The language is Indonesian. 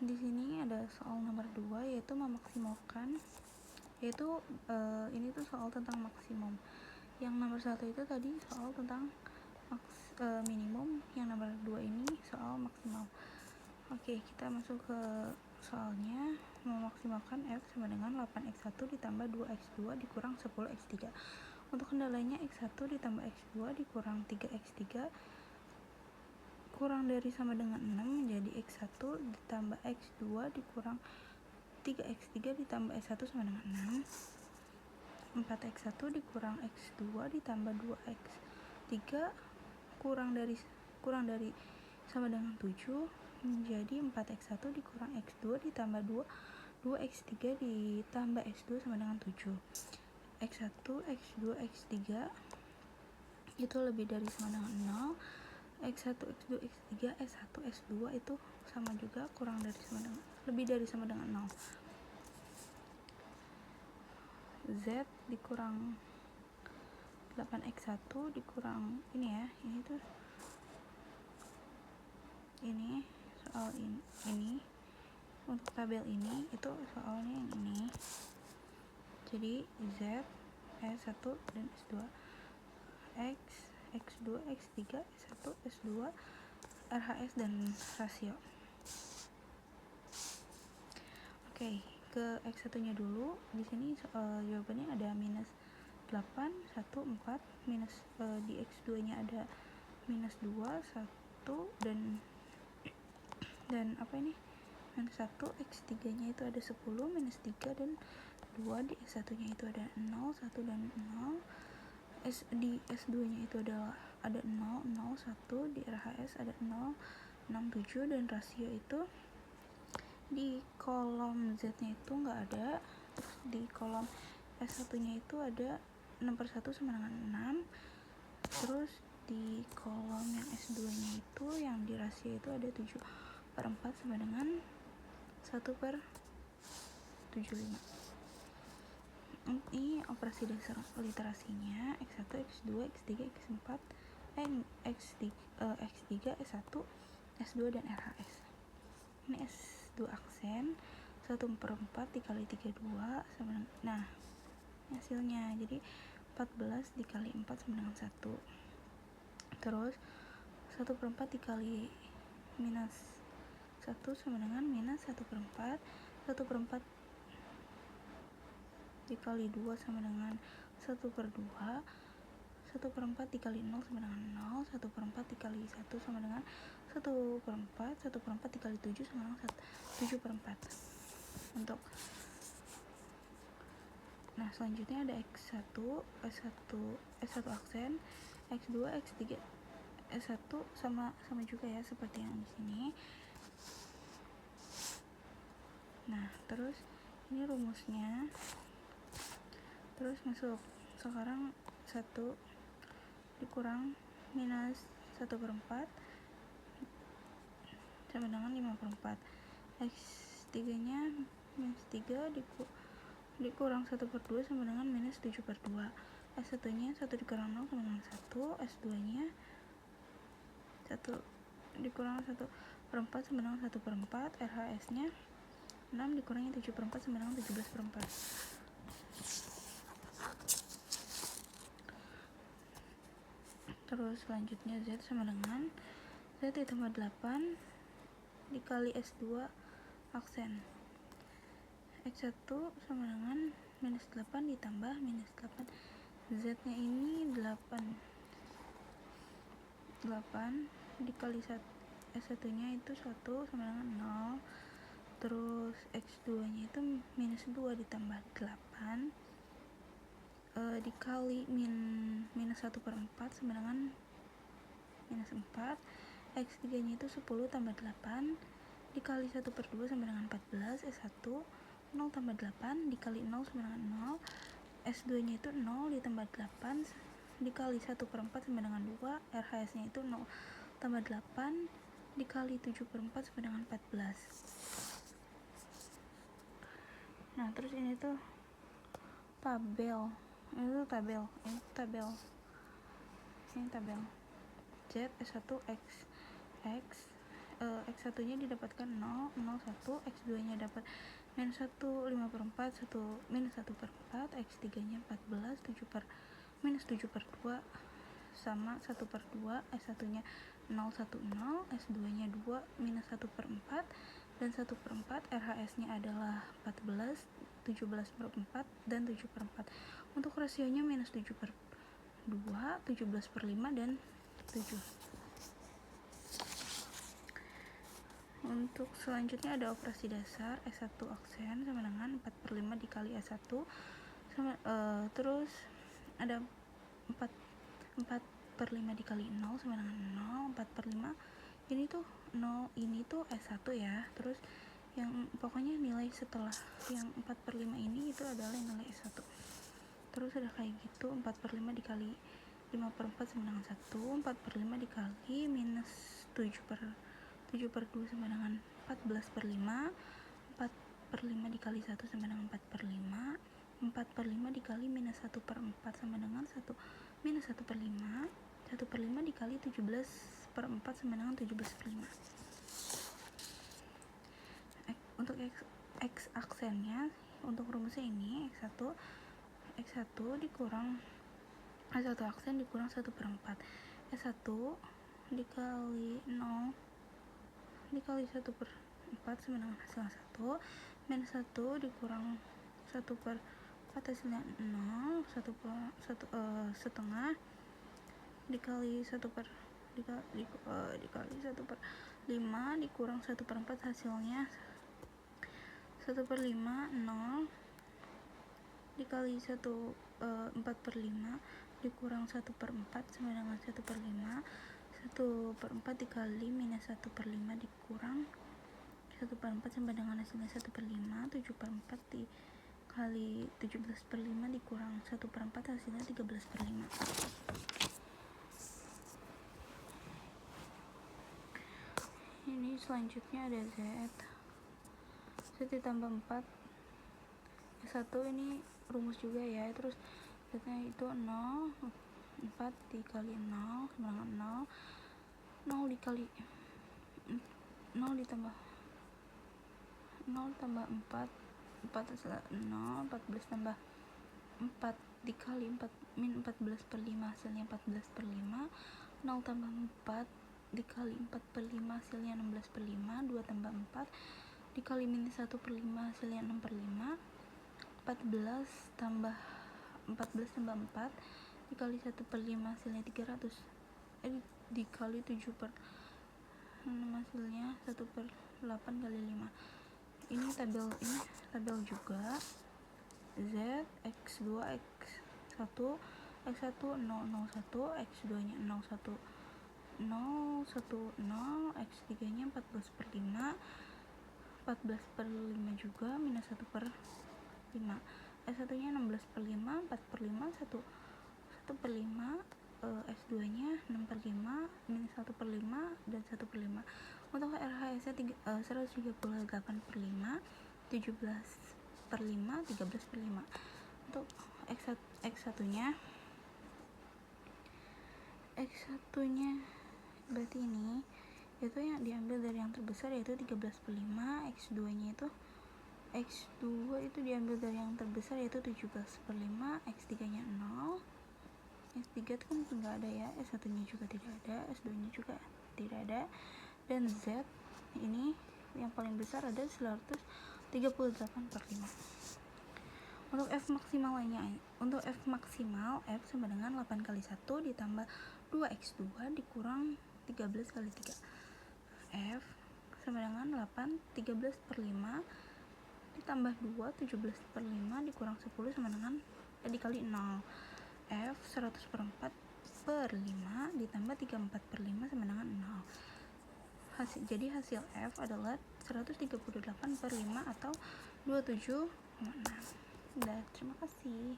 di sini ada soal nomor 2 yaitu memaksimalkan, yaitu ini tuh soal tentang maksimum. Yang nomor 1 itu tadi soal tentang minimum, yang nomor 2 ini soal maksimal. Oke, kita masuk ke soalnya. Memaksimalkan F sama dengan 8x1 ditambah 2x2 dikurang 10x3. Untuk kendalanya x1 ditambah x2 dikurang 3x3 kurang dari sama dengan 6 menjadi x1 ditambah x2 dikurang 3x3 ditambah x1 sama dengan 6. 4x1 dikurang x2 ditambah 2x3 kurang dari sama dengan 7 menjadi 4x1 dikurang x2 ditambah 2x3 ditambah x2 sama dengan 7. x1, x2, x3 itu lebih dari sama dengan 0. x1, x2, x3, s1, s2 itu sama juga lebih dari sama dengan 0. Z dikurang 8x1 dikurang ini soal ini untuk tabel ini itu soalnya yang ini. Jadi Z, S1 dan S2, X, X2, X3, S1, S2, RHS dan rasio. Oke, ke X1 nya dulu. Di sini jawabannya ada minus 8, 1, 4 minus di X2 nya ada minus 2, 1 dan apa ini minus 1. X3 nya itu ada 10 minus 3 dan 2. Di S1 nya itu ada 0, 1 dan 0. Di S2 nya itu ada 0, 0, 1. Di RHS ada 0, 6, 7 dan rasio itu di kolom Z nya itu nggak ada. Terus di kolom S1 nya itu ada 6/1 sama dengan 6. Terus di kolom yang S2 nya itu yang di rasio itu ada 7/4 sama dengan 1/75. Ini operasi dasar literasinya X1, X2, X3, X4 X3, S1, S2 dan RHS. Ini S2 aksen 1/4 dikali 32 sama dengan, nah hasilnya jadi 14 dikali 4 sama dengan 1. Terus 1/4 dikali minus 1 sama dengan minus 1/4. 1/4 dikali 2 sama dengan 1/2. 1/4 dikali 0 sama dengan 0. 1/4 dikali 1 sama dengan 1/4. 1/4 dikali 7 sama dengan 7/4. Nah selanjutnya ada X1, S1 aksen, X2, X3, S1 sama juga ya seperti yang di sini. Nah terus ini rumusnya. Terus masuk sekarang 1 dikurang minus 1/4 sama dengan 5/4. X3 nya minus 3 dikurang 1/2 sama dengan minus 7/2. S1 nya 1 dikurang 0 sama dengan 1. S2 nya 1 dikurang 1/4 sama dengan 1/4. RHS nya 6 dikurangi 7/4 sama dengan 17/4. Terus selanjutnya Z sama dengan Z ditambah 8 dikali S2 aksen. X1 sama dengan minus 8 ditambah minus 8. Z nya ini 8 dikali S1 nya itu 1 sama dengan 0. Terus X2 nya itu minus 2 ditambah 8 dikali minus 1/4 sama dengan minus 4. X3 nya itu 10 tambah 8 dikali 1/2 sama dengan 14. S1 0 tambah 8 dikali 0 sama dengan 0. S2 nya itu 0 ditambah 8 dikali 1/4 sama dengan 2. RHS nya itu 0 tambah 8 dikali 7/4 sama dengan 14. Nah terus ini tuh tabel. Ini tabel Z S1 X X1 nya didapatkan 0, 0, 1, X2 nya dapat minus 1, 5/4, 1, minus 1/4, X3 nya 14, 7 per minus 7/2 sama 1/2, S1 nya 0, 1, 0, S2 nya 2, minus 1/4, dan 1/4, RHS nya adalah 14, 17/4, dan 7/4. Untuk rasionya minus 7/2, 17/5, dan 7. Untuk selanjutnya ada operasi dasar X1 aksen sama dengan 4/5 dikali S1 sama, terus ada 4/5 dikali 0 sama dengan 0, 4/5 ini tuh 0, ini tuh S1 ya. Terus yang pokoknya nilai setelah yang 4/5 ini itu adalah nilai S1. Terus ada kayak gitu, 4/5 dikali 5/4 sama dengan 1, 4/5 dikali minus 7/2 sama dengan 14/5, 4/5 dikali 1 sama dengan 4/5, 4/5 dikali minus 1/4 sama dengan 1 minus 1/5, 1/5 dikali 17/4 sama dengan 17/5. Untuk X aksennya, untuk rumusnya ini X1 dikurang S1 aksen dikurang 1/4, S1 dikali 0 dikali 1/4 sama dengan hasilnya 1, minus 1 dikurang 1/4 hasilnya 0, 1 setengah dikali 1/5 dikurang 1/4 hasilnya 1/5, 0 dikali 4/5 dikurang 1/4 sama dengan 1/5, 1/4 dikali minus 1/5 dikurang 1/4 sama dengan hasilnya 1/5, 7/4 dikali 17/5 dikurang 1/4 hasilnya 13/5. Ini selanjutnya ada Z ditambah 4, S1 ini rumus juga ya. Terus Z-nya itu 0, 4 dikali 0 sama dengan 0, 0 dikali 0 ditambah 0 tambah 4, 4 adalah 0, 14 tambah 4 dikali 4 min 14/5 hasilnya 14/5, 0 tambah 4 dikali 4/5 hasilnya 16/5, 2 tambah 4 dikali minus 1/5 hasilnya 6/5, 14 tambah 4 dikali 1/5 hasilnya 300, dikali 7/6 hasilnya 1/8 kali 5. Ini tabel juga Z X2 X1 X1 0, 0, 1, X2 nya 0, 1, 0, 1, 0, X3 nya 14/5, 14/5 juga, minus 1/5, S1 nya 16/5, 4/5, 1/5, S2 nya 6/5, minus 1/5, dan 1/5. Untuk RHS nya 138/5, 17/5, 13/5. Untuk X1 nya berarti ini itu yang diambil dari yang terbesar yaitu 13/5, X2 itu diambil dari yang terbesar yaitu 17/5, X3 nya 0, X3 itu kan nggak ada ya, S1 nya juga tidak ada, S2 nya juga tidak ada, dan Z ini yang paling besar ada 138/5. Untuk F maksimal lainnya, untuk F maksimal F sama dengan 8 kali 1 ditambah 2X2 dikurang 13 kali 3. F sama dengan 8, 13/5 ditambah 2, 17/5 dikurang 10 sama dengan dikali 0. F 100/4/5 ditambah 34/5 sama dengan 0. Jadi hasil F adalah 138/5 atau 27,6. Terima kasih.